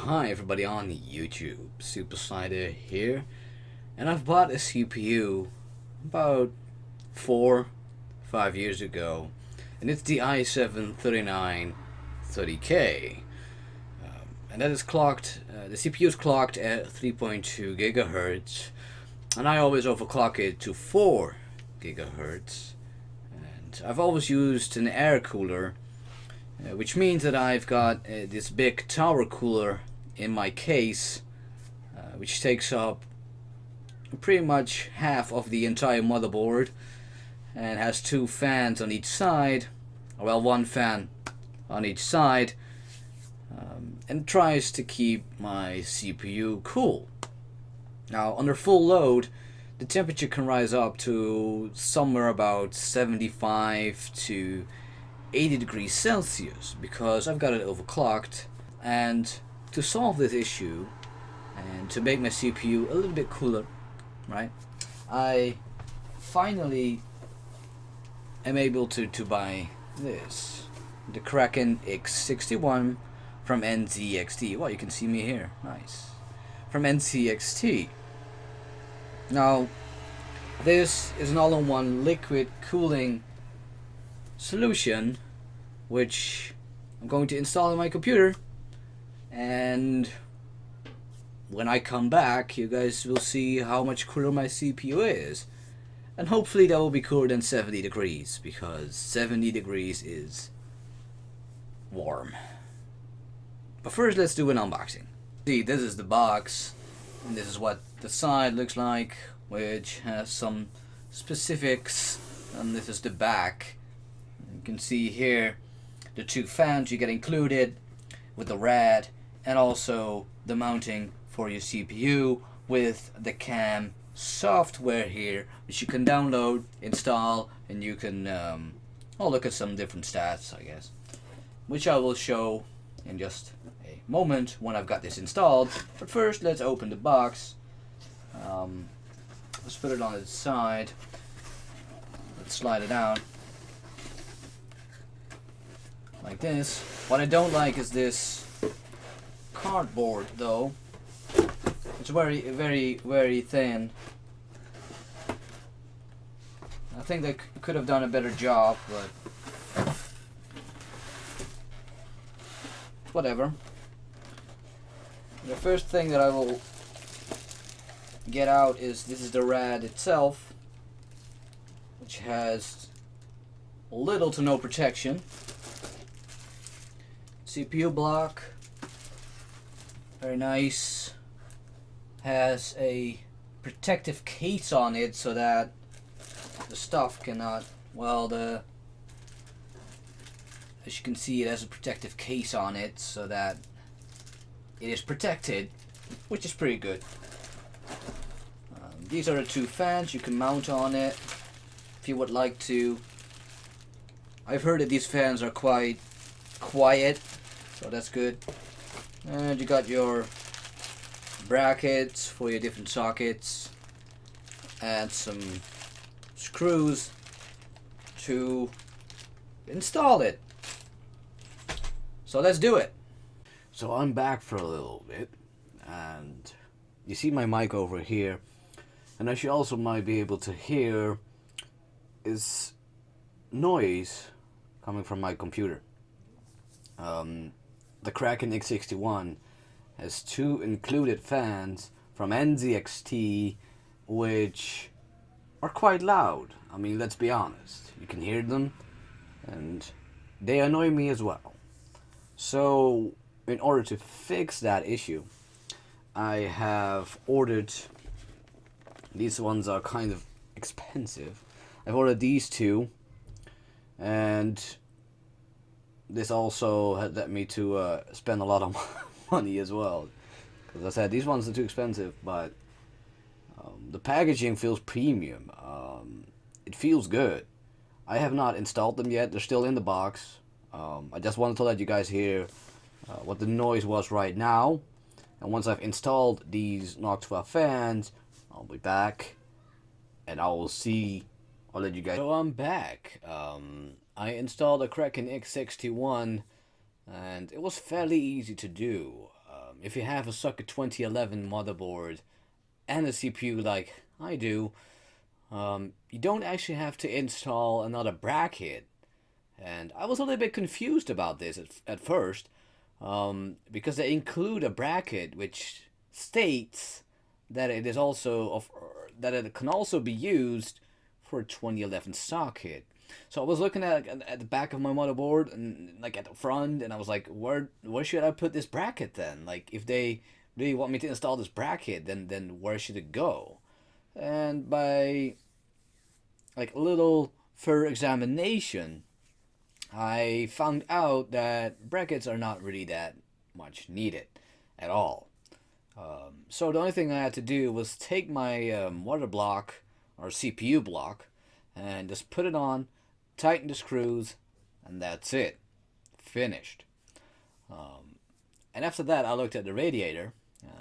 Hi everybody on YouTube, Super Slider here, and I've bought a CPU about 4-5 years ago, and it's the i7-3930K, and that is clocked. The CPU is clocked at 3.2 gigahertz, and I always overclock it to 4 gigahertz, and I've always used an air cooler. Which means that I've got this big tower cooler in my case, which takes up pretty much half of the entire motherboard and has two fans on each side, well, one fan on each side, and tries to keep my CPU cool. Now, under full load, the temperature can rise up to somewhere about 75 to 80 degrees Celsius because I've got it overclocked. And to solve this issue and to make my CPU a little bit cooler, right, I finally am able to buy this, the Kraken X61 from NZXT. Well, you can see me here, nice, from NZXT. Now, this is an all-in-one liquid cooling solution which I'm going to install in my computer, and when I come back you guys will see how much cooler my CPU is, and hopefully that will be cooler than 70 degrees because 70 degrees is warm. But first let's do an unboxing. See, this is the box and this is what the side looks like, which has some specifics, and this is the back. You can see here the two fans you get included with the rad, and also the mounting for your CPU with the CAM software here, which you can download, install, and you can look at some different stats, I guess, which I will show in just a moment when I've got this installed. But first, let's open the box. Let's put it on its side. Let's slide it out like this. What I don't like is this cardboard, though. It's very thin. I think they could have done a better job, but whatever. The first thing that I will get out is this is the rad itself, which has little to no protection. CPU block, very nice, has a protective case on it so that the stuff cannot, well, as you can see, it has a protective case on it so that it is protected, which is pretty good. These are the two fans you can mount on it if you would like to. I've heard that these fans are quite quiet, so that's good. And you got your brackets for your different sockets and some screws to install it. So let's do it. So I'm back for a little bit, and you see my mic over here, and as you also might be able to hear is noise coming from my computer. The Kraken X61 has two included fans from NZXT, which are quite loud. I mean, let's be honest. You can hear them, and they annoy me as well. So, in order to fix that issue, I have ordered, these ones are kind of expensive. I've ordered these two, and this also had led me to spend a lot of money as well. Because I said, these ones are too expensive, but the packaging feels premium. It feels good. I have not installed them yet. They're still in the box. I just wanted to let you guys hear what the noise was right now. And once I've installed these Noctua fans, I'll be back and I'll let you guys. So I'm back. I installed a Kraken X61 and it was fairly easy to do. if you have a socket 2011 motherboard and a CPU like I do, you don't actually have to install another bracket. And I was a little bit confused about this at first, because they include a bracket which states that it is also that it can also be used for a 2011 socket. So I was looking at the back of my motherboard and like at the front, and I was like, where should I put this bracket then? Like if they really want me to install this bracket, then where should it go? And by like a little further examination, I found out that brackets are not really that much needed at all. So the only thing I had to do was take my water block or CPU block and just put it on, tighten the screws, and that's it. Finished. And after that, I looked at the radiator.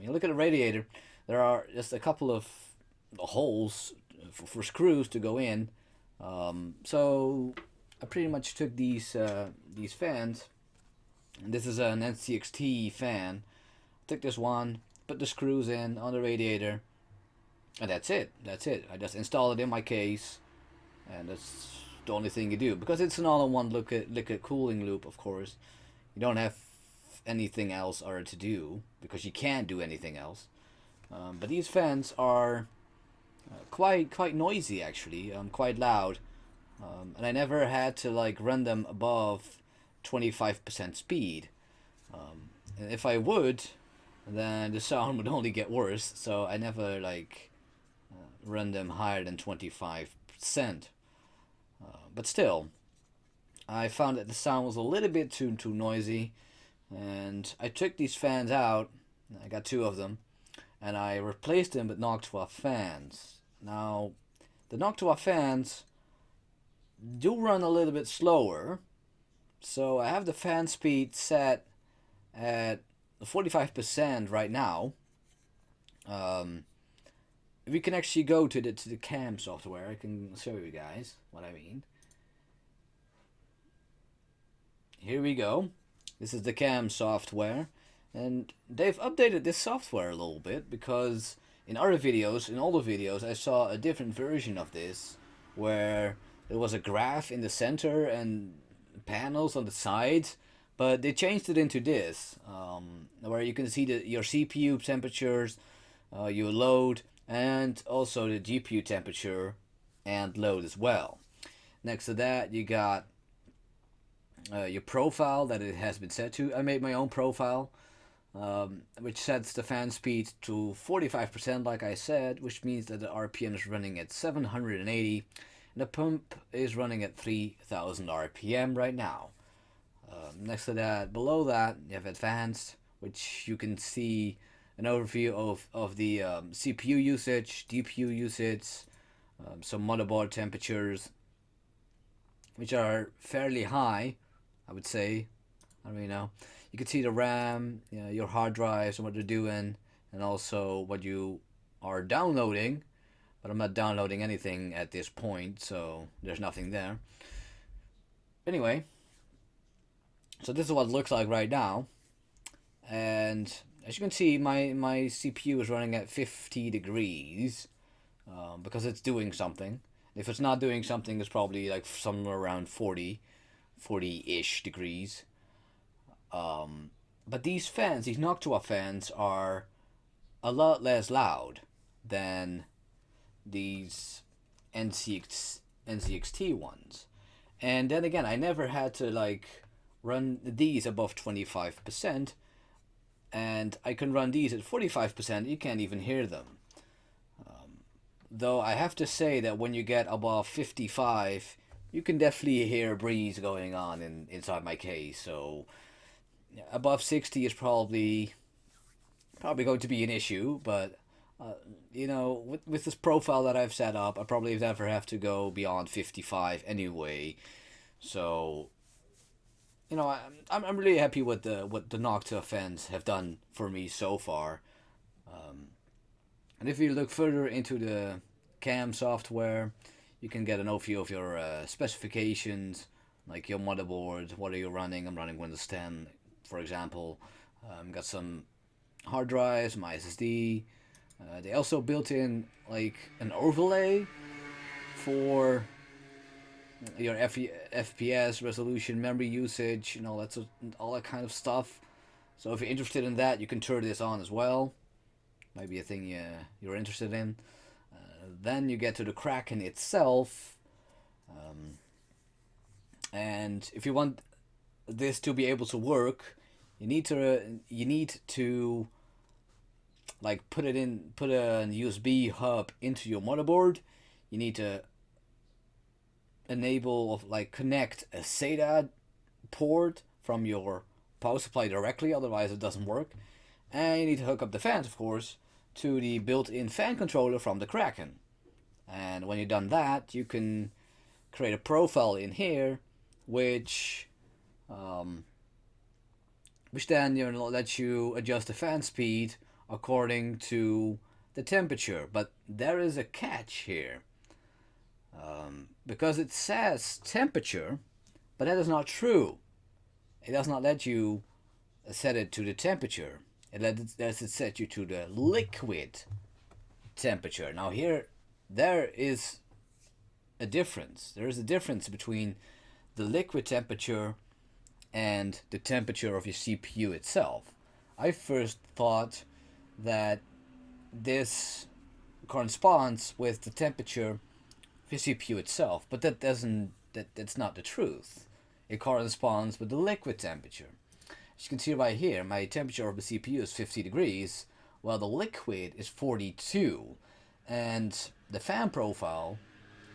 You look at the radiator, there are just a couple of holes for screws to go in. So I pretty much took these fans. And this is an NZXT fan. Took this one, put the screws in on the radiator, and that's it. That's it. I just install it in my case, and that's the only thing you do, because it's an all-in-one liquid cooling loop. Of course, you don't have anything else or to do, because you can't do anything else. But these fans are quite noisy, actually, quite loud, and I never had to like run them above 25% speed. And if I would, then the sound would only get worse. So I never like run them higher than 25%. But still, I found that the sound was a little bit too noisy, and I took these fans out. I got two of them, and I replaced them with Noctua fans. Now, the Noctua fans do run a little bit slower, so I have the fan speed set at 45% right now. If we can actually go to the cam software, I can show you guys what I mean. Here we go. This is the cam software, and they've updated this software a little bit, because in other videos, in older videos, I saw a different version of this where there was a graph in the center and panels on the sides, but they changed it into this, where you can see your CPU temperatures, your load, and also the GPU temperature and load as well. Next to that, you got your profile that it has been set to. I made my own profile, which sets the fan speed to 45%, like I said, which means that the RPM is running at 780, and the pump is running at 3000 RPM right now. Next to that, below that, you have advanced, which you can see an overview of the CPU usage, DPU usage, some motherboard temperatures, which are fairly high, I would say. I don't really know. You can see the RAM, your hard drives and what they're doing, and also what you are downloading. But I'm not downloading anything at this point, so there's nothing there. Anyway, so this is what it looks like right now. And as you can see, my CPU is running at 50 degrees, because it's doing something. If it's not doing something, it's probably like somewhere around 40-ish degrees. But these fans, these Noctua fans, are a lot less loud than these NZXT ones. And then again, I never had to like run these above 25%, and I can run these at 45%. You can't even hear them. Though I have to say that when you get above 55, you can definitely hear a breeze going on inside my case. So above 60 is probably going to be an issue, but with this profile that I've set up, I probably never have to go beyond 55 anyway. So I'm really happy with what the Noctua fans have done for me so far. And if you look further into the cam software, you can get an overview of your specifications, like your motherboard, what are you running. I'm running Windows 10, for example. Got some hard drives, my SSD. They also built in like an overlay for your FPS resolution, memory usage, and all that kind of stuff. So if you're interested in that, you can turn this on as well. Might be a thing you're interested in. Then you get to the Kraken itself, and if you want this to be able to work, you need to like put a USB hub into your motherboard. You need to connect a SATA port from your power supply directly, otherwise it doesn't work. And you need to hook up the fans, of course, to the built-in fan controller from the Kraken. And when you've done that, you can create a profile in here, which then lets you adjust the fan speed according to the temperature. But there is a catch here, because it says temperature, but that is not true. It does not let you set it to the temperature. It lets it set you to the liquid temperature. Now there is a difference. There is a difference between the liquid temperature and the temperature of your CPU itself. I first thought that this corresponds with the temperature of your CPU itself, but that's not the truth. It corresponds with the liquid temperature. As you can see right here, my temperature of the CPU is 50 degrees, while the liquid is 42, and the fan profile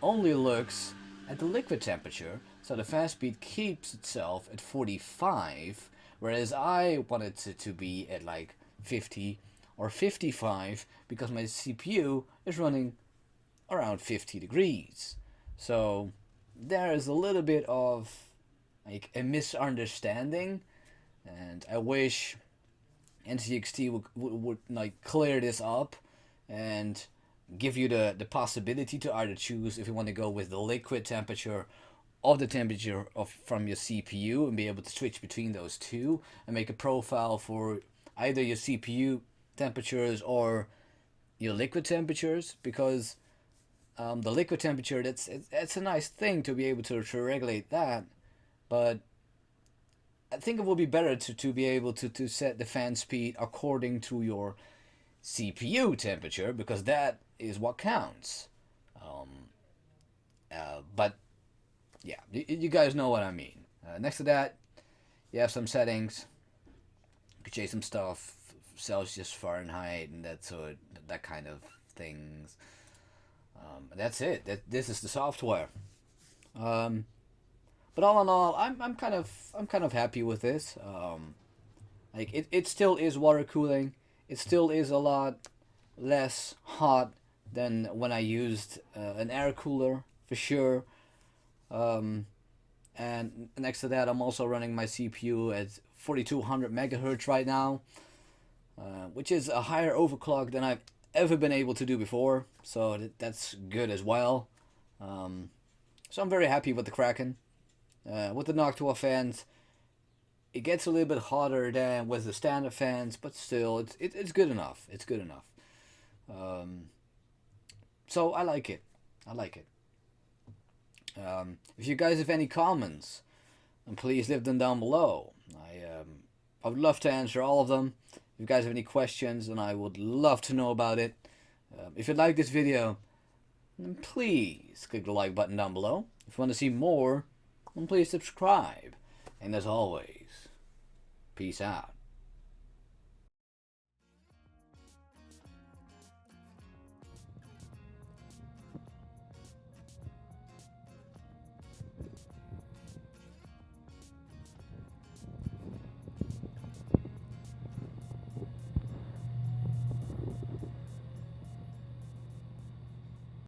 only looks at the liquid temperature, so the fan speed keeps itself at 45, whereas I wanted it to be at like 50 or 55 because my CPU is running around 50 degrees. So there is a little bit of like a misunderstanding, and I wish NZXT would like clear this up and give you the possibility to either choose if you want to go with the liquid temperature of the temperature from your CPU and be able to switch between those two and make a profile for either your CPU temperatures or your liquid temperatures, because the liquid temperature, it's a nice thing to be able to regulate that, but I think it would be better to be able to set the fan speed according to your CPU temperature, because that is what counts. But yeah, you guys know what I mean. Next to that, you have some settings. You can change some stuff, Celsius, Fahrenheit, and that kind of things. That's it. This is the software. But all in all, I'm kind of happy with this. Like it still is water cooling. It still is a lot less hot than when I used an air cooler, for sure. And next to that, I'm also running my CPU at 4200 megahertz right now, which is a higher overclock than I've ever been able to do before. So that's good as well. So I'm very happy with the Kraken. With the Noctua fans, it gets a little bit hotter than with the standard fans, but still, it's good enough. It's good enough. So I like it. If you guys have any comments, please leave them down below. I would love to answer all of them. If you guys have any questions, then I would love to know about it. If you like this video, then please click the like button down below. If you want to see more, then please subscribe. And as always, peace out.